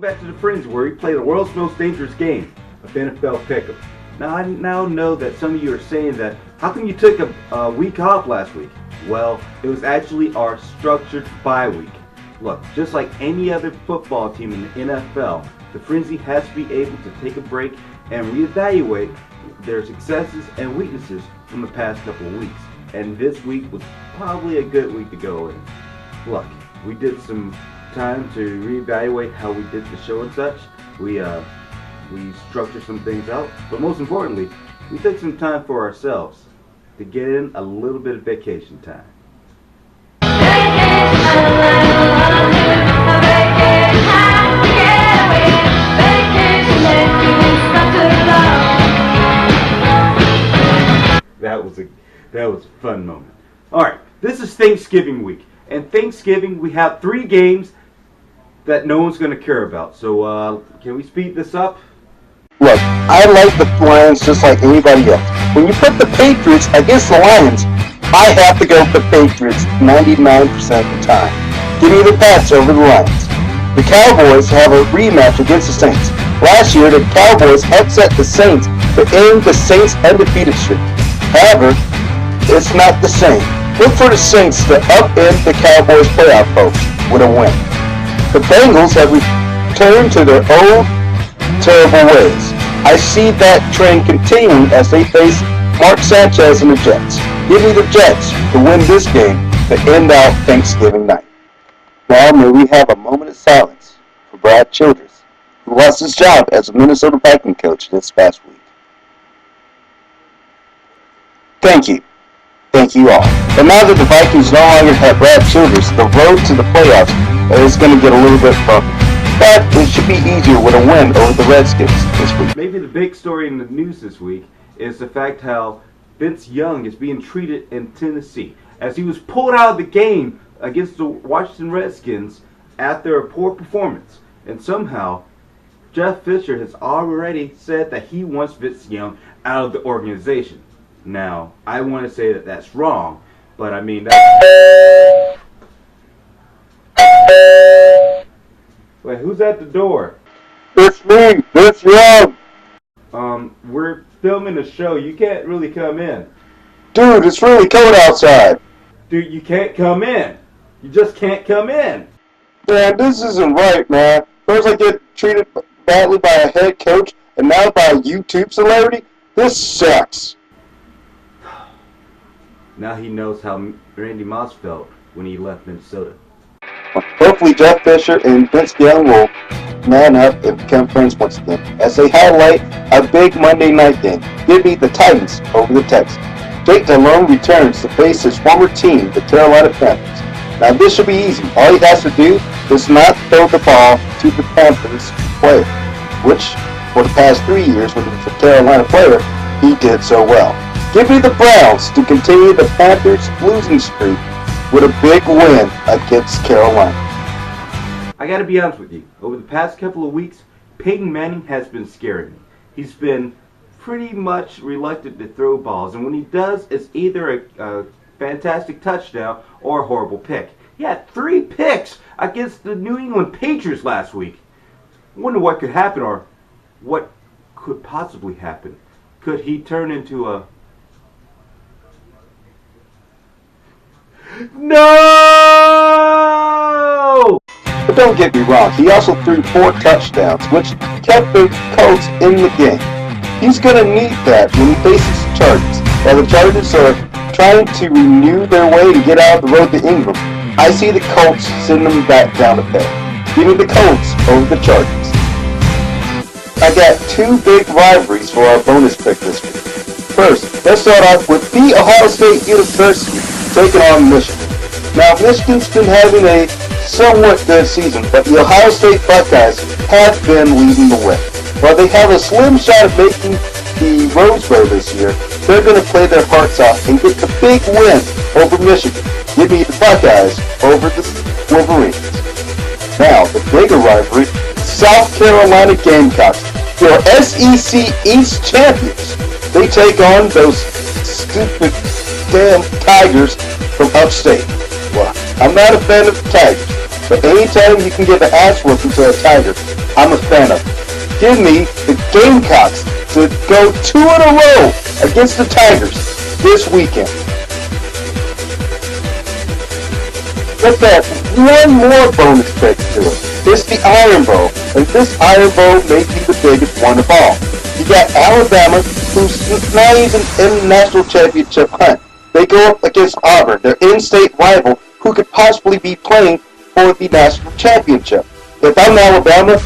back to the Fringe, where we play the world's most dangerous game of NFL Pick'em. Now, I now know that some of you are saying that, how come you took a week off last week? Well, it was actually our structured bye week. Look, just like any other football team in the NFL, the Frenzy has to be able to take a break and reevaluate their successes and weaknesses from the past couple of weeks. And this week was probably a good week to go in. Look, we did some time to reevaluate how we did the show and such. We structured some things out, but most importantly, we took some time for ourselves to get in a little bit of vacation time. That was a fun moment. Alright, this is Thanksgiving week. And Thanksgiving, we have 3 games that no one's going to care about. So, can we speed this up? Look, I like the Lions just like anybody else. When you put the Patriots against the Lions, I have to go with the Patriots 99% of the time. Give me the Pats over the Lions. The Cowboys have a rematch against the Saints. Last year, the Cowboys upset the Saints to end the Saints' undefeated streak. However, it's not the same. Look for the Saints to upend the Cowboys' playoff hopes with a win. The Bengals have returned to their old terrible ways. I see that trend continuing as they face Mark Sanchez and the Jets. Give me the Jets to win this game to end out Thanksgiving night. Now may we have a moment of silence for Brad Childress, who lost his job as a Minnesota Viking coach this past week. Thank you. Thank you all. And now that the Vikings no longer have Brad Childress, the road to the playoffs is going to get a little bit bumpy. But it should be easier with a win over the Redskins this week. Maybe the big story in the news this week is the fact how Vince Young is being treated in Tennessee, as he was pulled out of the game against the Washington Redskins after a poor performance. And somehow, Jeff Fisher has already said that he wants Vince Young out of the organization. Now, I want to say that that's wrong, but I mean, Wait, who's at the door? It's me, Vince Young. We're filming a show. You can't really come in. Dude, it's really cold outside. Dude, you can't come in. You just can't come in. Man, this isn't right, man. First I get treated badly by a head coach, and now by a YouTube celebrity? This sucks. Now he knows how Randy Moss felt when he left Minnesota. Hopefully Jeff Fisher and Vince Young will man up and become friends once again, as they highlight a big Monday night game. Give me the Titans over the Texans. Jake Delhomme returns to face his former team, the Carolina Panthers. Now this should be easy. All he has to do is not throw the ball to the Panthers player, which for the past 3 years when he was a Carolina player, he did so well. Give me the Browns to continue the Panthers' losing streak with a big win against Carolina. I gotta be honest with you. Over the past couple of weeks, Peyton Manning has been scaring me. He's been pretty much reluctant to throw balls, and when he does, it's either a fantastic touchdown or a horrible pick. He had 3 picks against the New England Patriots last week. I wonder what could happen, or what could possibly happen. Could he turn into a... No! But don't get me wrong, he also threw 4 touchdowns, which kept the Colts in the game. He's going to need that when he faces the Chargers. While the Chargers are trying to renew their way to get out of the road to England, I see the Colts sending them back down to bed. Give me the Colts over the Chargers. I got 2 big rivalries for our bonus pick this week. First, let's start off with the Ohio State University taking on Michigan. Now, Michigan's been having a somewhat good season, but the Ohio State Buckeyes have been leading the way. While they have a slim shot of making the Rose Bowl this year, they're going to play their hearts out and get the big win over Michigan. Give me the Buckeyes over the Wolverines. Now, the bigger rivalry, South Carolina Gamecocks. They're SEC East champions. They take on those stupid damn Tigers from upstate. Well, I'm not a fan of the Tigers, But anytime you can give an ass whooping to a Tiger, I'm a fan of it. Give me the Gamecocks to go 2 in a row against the Tigers this weekend. Let's add one more bonus pick to it. It's the Iron Bowl, and this Iron Bowl may be the biggest one of all. You got Alabama, who's not even in the national championship hunt. They go up against Auburn, their in-state rival, who could possibly be playing for the national championship. If I'm Alabama,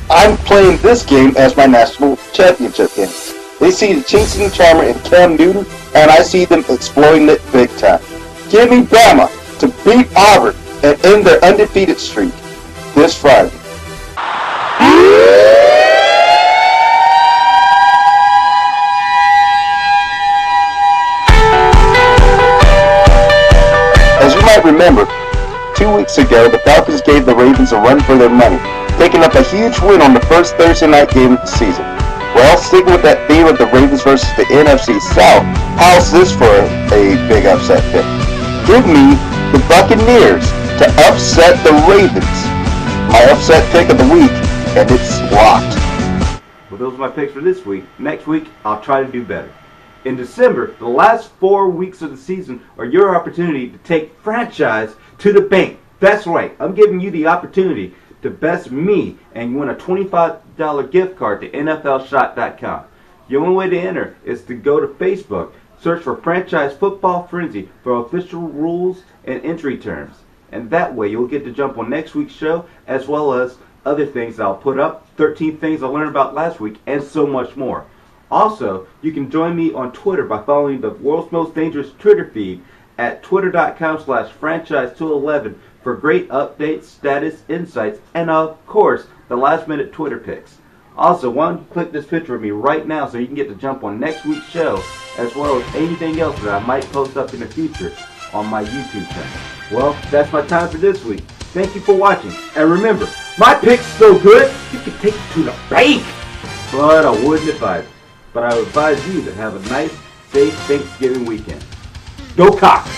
I'm playing this game as my national championship game. They see the chinks in the charmer in Cam Newton, and I see them exploiting it big time. Give me Bama to beat Auburn and end their undefeated streak this Friday. As you might remember, 2 weeks ago, the Falcons gave the Ravens a run for their money, picking up a huge win on the first Thursday night game of the season. Well, sticking with that theme of the Ravens versus the NFC South, how's this for a big upset pick? Give me the Buccaneers to upset the Ravens. My upset pick of the week, and it's locked. Well, those are my picks for this week. Next week, I'll try to do better. In December, the last 4 weeks of the season are your opportunity to take franchise to the bank. That's right. I'm giving you the opportunity to best me and win a $25 gift card to NFLshot.com. The only way to enter is to go to Facebook, search for Franchise Football Frenzy for official rules and entry terms. And that way you'll get to jump on next week's show, as well as other things that I'll put up, 13 things I learned about last week, and so much more. Also, you can join me on Twitter by following the world's most dangerous Twitter feed at twitter.com/franchise211 for great updates, status, insights, and of course, the last minute Twitter picks. Also, why don't you click this picture of me right now so you can get to jump on next week's show, as well as anything else that I might post up in the future on my YouTube channel. Well, that's my time for this week. Thank you for watching. And remember, my pick's so good, you can take it to the bank. But I wouldn't advise it. But I would advise you to have a nice, safe Thanksgiving weekend. Go Cox!